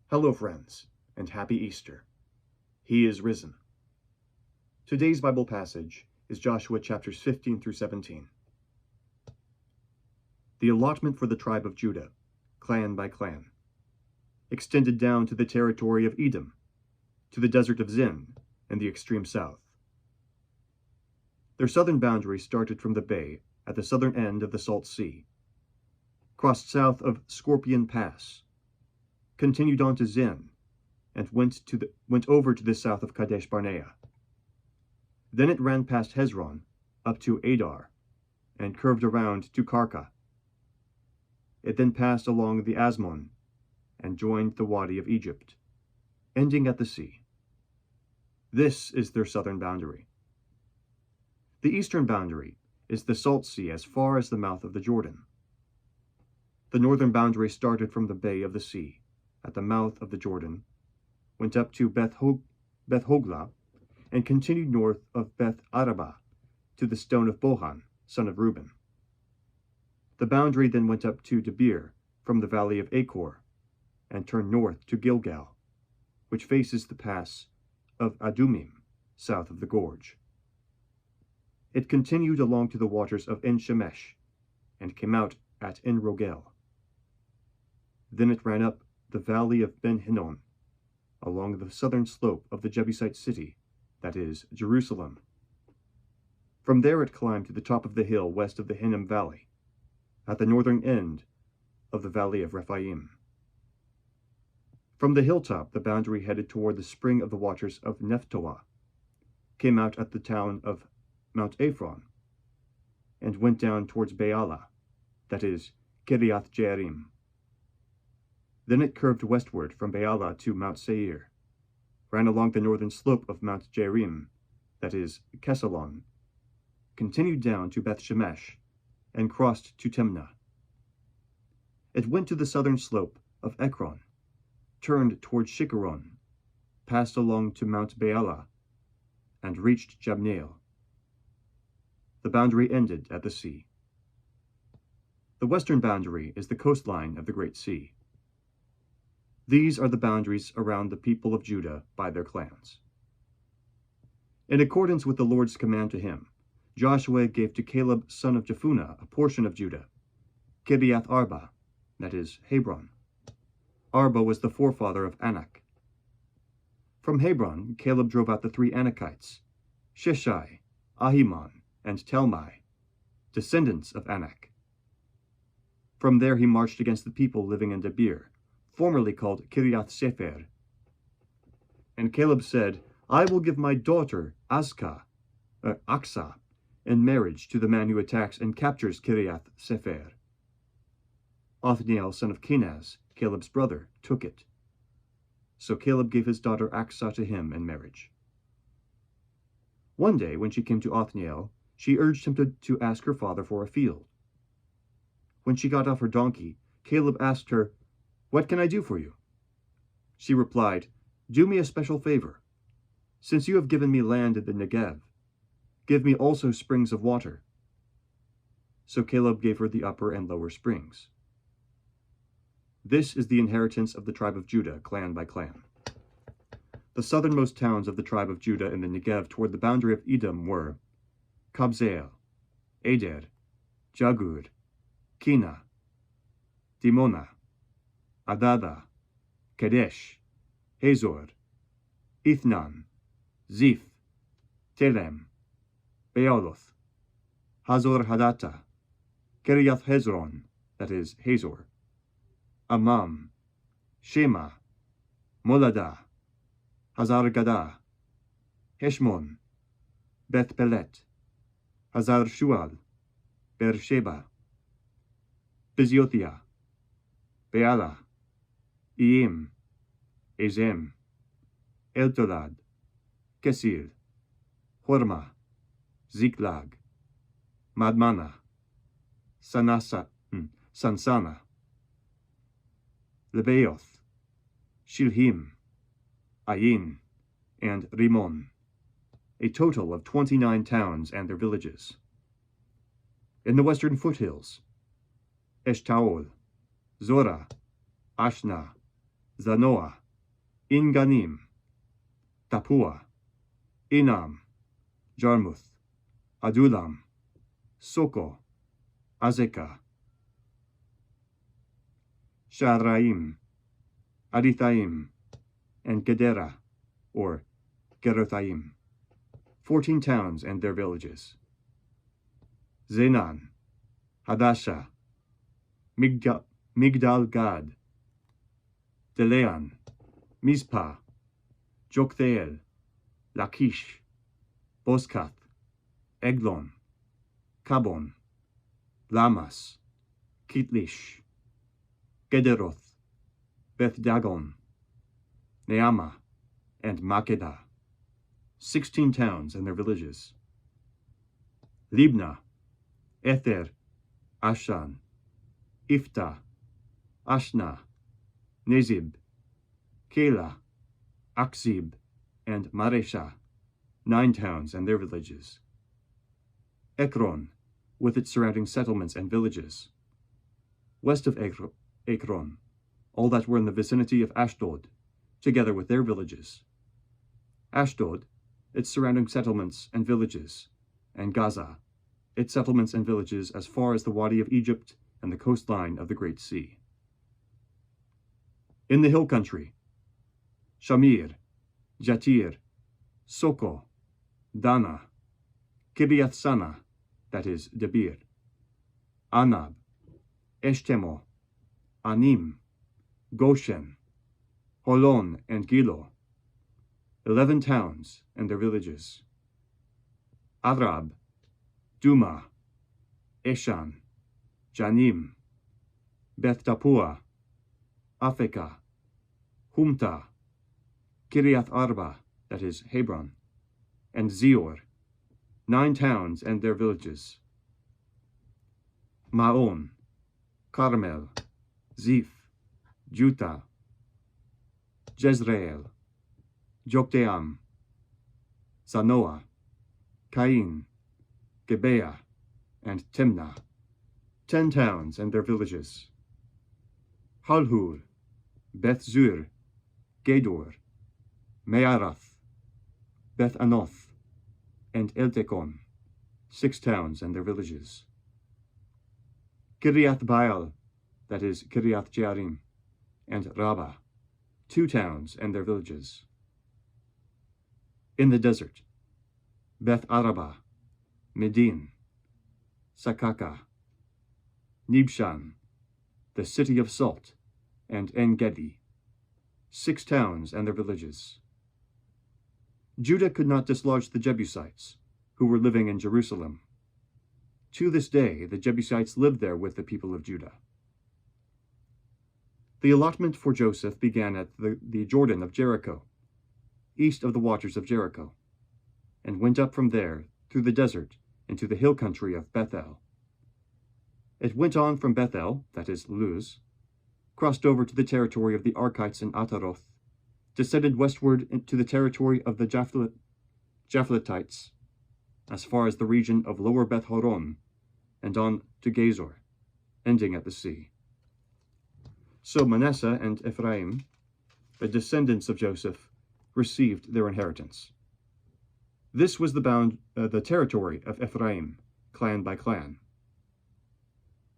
Hello, friends, and happy Easter. He is risen. Today's Bible passage is Joshua chapters 15 through 17. The allotment for the tribe of Judah, clan by clan, extended down to the territory of Edom, to the desert of Zin, and the extreme south. Their southern boundary started from the bay at the southern end of the Salt Sea, crossed south of Scorpion Pass, continued on to Zin, and went over to the south of Kadesh Barnea. Then it ran past Hezron up to Adar, and curved around to Karka. It then passed along the Asmon, and joined the Wadi of Egypt, ending at the sea. This is their southern boundary. The eastern boundary is the Salt Sea as far as the mouth of the Jordan. The northern boundary started from the Bay of the Sea, at the mouth of the Jordan, went up to Beth Hogla, and continued north of Beth Arabah to the stone of Bohan, son of Reuben. The boundary then went up to Debir from the valley of Achor, and turned north to Gilgal, which faces the pass of Adumim, south of the gorge. It continued along to the waters of En-Shemesh, and came out at En-Rogel. Then it ran up the valley of Ben-Hinnom, along the southern slope of the Jebusite city, that is, Jerusalem. From there it climbed to the top of the hill west of the Hinnom Valley, at the northern end of the valley of Rephaim. From the hilltop the boundary headed toward the spring of the waters of Nephtoah, came out at the town of Mount Ephraim, and went down towards Baalah, that is, Kiriath Jearim. Then it curved westward from Baalah to Mount Seir, ran along the northern slope of Mount Jearim, that is, Kesalon, continued down to Beth Shemesh, and crossed to Timnah. It went to the southern slope of Ekron, turned toward Shikkeron, passed along to Mount Baalah, and reached Jabneel. The boundary ended at the sea. The western boundary is the coastline of the Great Sea. These are the boundaries around the people of Judah by their clans. In accordance with the Lord's command to him, Joshua gave to Caleb son of Jephunneh a portion of Judah, Kiriath Arba, that is, Hebron. Arba was the forefather of Anak. From Hebron, Caleb drove out the three Anakites, Sheshai, Ahiman, and Talmai, descendants of Anak. From there he marched against the people living in Debir, formerly called Kiriath Sefer. And Caleb said, I will give my daughter Aksa in marriage to the man who attacks and captures Kiriath Sefer. Othniel, son of Kenaz, Caleb's brother, took it. So Caleb gave his daughter Aksa to him in marriage. One day, when she came to Othniel, she urged him to ask her father for a field. When she got off her donkey, Caleb asked her, What can I do for you? She replied, Do me a special favor. Since you have given me land in the Negev, give me also springs of water. So Caleb gave her the upper and lower springs. This is the inheritance of the tribe of Judah, clan by clan. The southernmost towns of the tribe of Judah in the Negev toward the boundary of Edom were Kabzeel, Eder, Jagur, Kina, Dimona, Adada, Kadesh, Hazor, Ithnan, Ziph, Telem, Bealoth, Hazor Hadata, Kiriath Hezron, that is, Hazor, Amam, Shema, Molada, Hazar Gada, Heshmon, Beth Pelet, Hazar Shual, Beersheba, Biziothia, Beala, Iim, Ezem, Eltolad, Kesir, Horma, Ziklag, Madmana, Sansana, Lebeoth, Shilhim, Ayin, and Rimon, a total of 29 towns and their villages. In the western foothills, Eshtaol, Zorah, Ashna, Zanoah, Inganim, Tapua, Inam, Jarmuth, Adulam, Soko, Azekah, Sharaim, Adithaim, and Gedera, or Gerothaim, 14 towns and their villages. Zenan, Hadasha, Migdal Gad, Delean, Mizpah, Joktheel, Lachish, Boskath, Eglon, Kabon, Lamas, Kitlish, Gederoth, Beth Dagon, Neama, and Makeda, 16 towns and their villages. Libnah, Ether, Ashan, Ifta, Ashna, Nezib, Keilah, Akzib, and Maresha, 9 towns and their villages. Ekron, with its surrounding settlements and villages. West of Ekron, all that were in the vicinity of Ashdod, together with their villages. Ashdod, its surrounding settlements and villages, and Gaza, its settlements and villages as far as the Wadi of Egypt and the coastline of the Great Sea. In the hill country, Shamir, Jatir, Soko, Dana, Kiriath Sana, that is Debir, Anab, Eshtemo, Anim, Goshen, Holon, and Gilo, 11 towns and their villages. Arab, Duma, Eshan, Janim, Beth Tapua, Afekah, Humta, Kiriath Arba, that is Hebron, and Zior, 9 towns and their villages. Maon, Carmel, Ziph, Juta, Jezreel, Jokdeam, Zanoah, Cain, Gibeah, and Timnah, 10 towns and their villages. Halhur, Beth Zur, Gedor, Mearath, Beth Anoth, and Eltekon, 6 towns and their villages. Kiriath Baal, that is Kiriath Jearim, and Rabbah, 2 towns and their villages. In the desert, Beth Arabah, Medin, Sakaka, Nibshan, the city of salt, and En-Gedi, 6 towns and their villages. Judah could not dislodge the Jebusites, who were living in Jerusalem. To this day, the Jebusites lived there with the people of Judah. The allotment for Joseph began at the Jordan of Jericho, east of the waters of Jericho, and went up from there through the desert into the hill country of Bethel. It went on from Bethel, that is Luz, crossed over to the territory of the Archites in Ataroth, descended westward into the territory of the Japhletites, as far as the region of Lower Beth Horon, and on to Gezor, ending at the sea. So Manasseh and Ephraim, the descendants of Joseph, received their inheritance. This was the territory of Ephraim, clan by clan.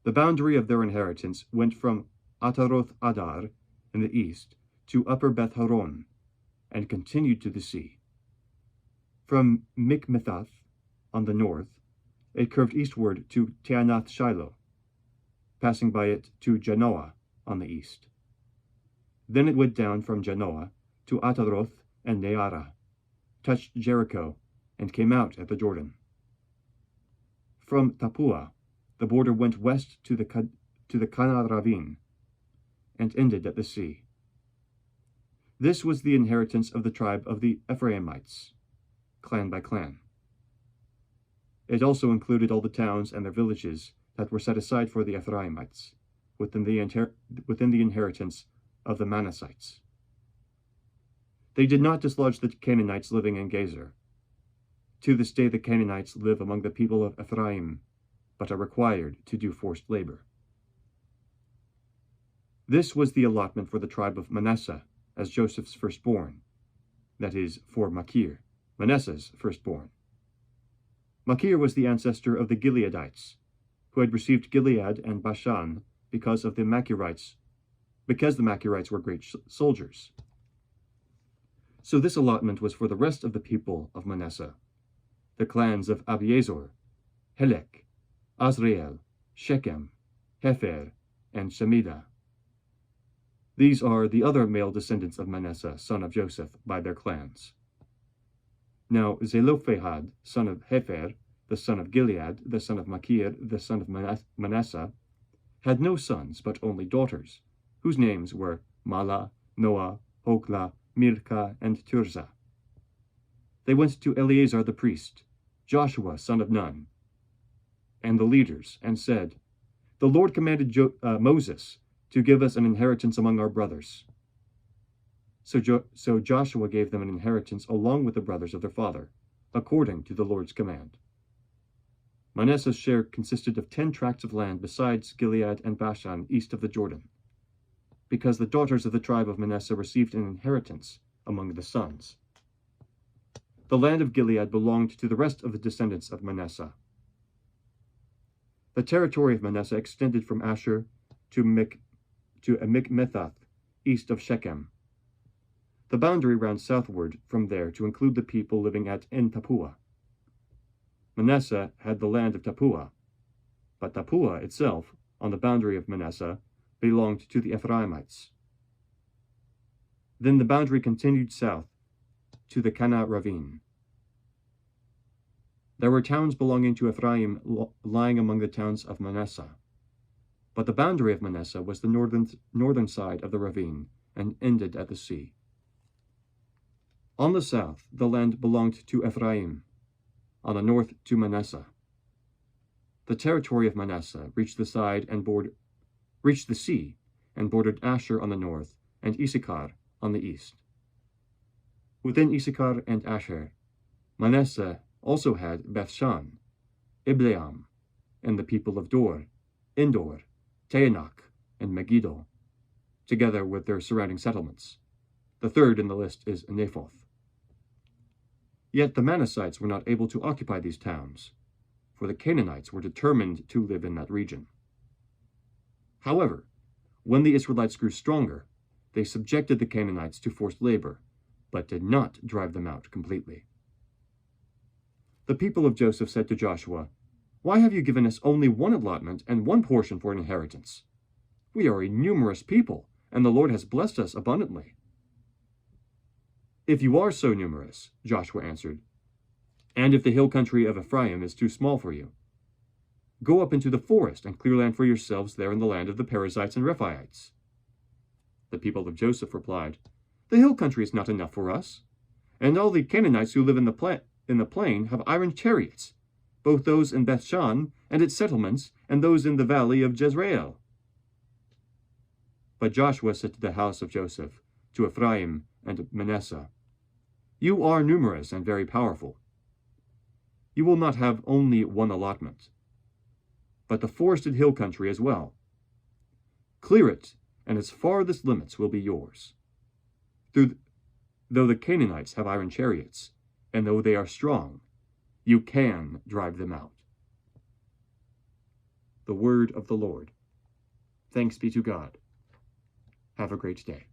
The boundary of their inheritance went from Ataroth Adar in the east to Upper Beth Horon, and continued to the sea. From Mikmethath on the north, it curved eastward to Teanath Shiloh, passing by it to Janoah on the east. Then it went down from Janoah to Ataroth and Neara, touched Jericho, and came out at the Jordan. From Tapua, the border went west to the Kana Ravine, and ended at the sea. This was the inheritance of the tribe of the Ephraimites, clan by clan. It also included all the towns and their villages that were set aside for the Ephraimites, within the inheritance of the Manassites. They did not dislodge the Canaanites living in Gezer. To this day the Canaanites live among the people of Ephraim, but are required to do forced labor. This was the allotment for the tribe of Manasseh, as Joseph's firstborn, that is, for Machir, Manasseh's firstborn. Machir was the ancestor of the Gileadites, who had received Gilead and Bashan because the Machirites were great soldiers. So this allotment was for the rest of the people of Manasseh, the clans of Abiezer, Helek, Azrael, Shechem, Hepher, and Shemida. These are the other male descendants of Manasseh, son of Joseph, by their clans. Now Zelophehad, son of Hepher, the son of Gilead, the son of Machir, the son of Manasseh, had no sons, but only daughters, whose names were Mahlah, Noah, Hoglah, Milcah, and Tirzah. They went to Eleazar the priest, Joshua, son of Nun, and the leaders, and said, "The Lord commanded Moses to give us an inheritance among our brothers." So Joshua gave them an inheritance along with the brothers of their father, according to the Lord's command. Manasseh's share consisted of 10 tracts of land besides Gilead and Bashan east of the Jordan, because the daughters of the tribe of Manasseh received an inheritance among the sons. The land of Gilead belonged to the rest of the descendants of Manasseh. The territory of Manasseh extended from Asher to Mikmethath, east of Shechem. The boundary ran southward from there to include the people living at En-Tappuah. Manasseh had the land of Tappuah, but Tappuah itself, on the boundary of Manasseh, belonged to the Ephraimites. Then the boundary continued south to the Kana ravine. There were towns belonging to Ephraim lying among the towns of Manasseh, but the boundary of Manasseh was the northern side of the ravine and ended at the sea. On the south, the land belonged to Ephraim, on the north to Manasseh. The territory of Manasseh reached the sea and bordered Asher on the north and Issachar on the east. Within Issachar and Asher, Manasseh also had Bethshan, Ibleam, and the people of Dor, Endor, Taanach, and Megiddo, together with their surrounding settlements. The third in the list is Anathoth. Yet the Manassites were not able to occupy these towns, for the Canaanites were determined to live in that region. However, when the Israelites grew stronger, they subjected the Canaanites to forced labor, but did not drive them out completely. The people of Joseph said to Joshua, "Why have you given us only one allotment and one portion for an inheritance? We are a numerous people, and the Lord has blessed us abundantly." "If you are so numerous," Joshua answered, "and if the hill country of Ephraim is too small for you, go up into the forest and clear land for yourselves there in the land of the Perizzites and Rephaites." The people of Joseph replied, "The hill country is not enough for us, and all the Canaanites who live in the plain have iron chariots, both those in Bethshan and its settlements, and those in the valley of Jezreel." But Joshua said to the house of Joseph, to Ephraim and Manasseh, "You are numerous and very powerful. You will not have only one allotment, but the forested hill country as well. Clear it, and its farthest limits will be yours. Though the Canaanites have iron chariots, and though they are strong, you can drive them out." The word of the Lord. Thanks be to God. Have a great day.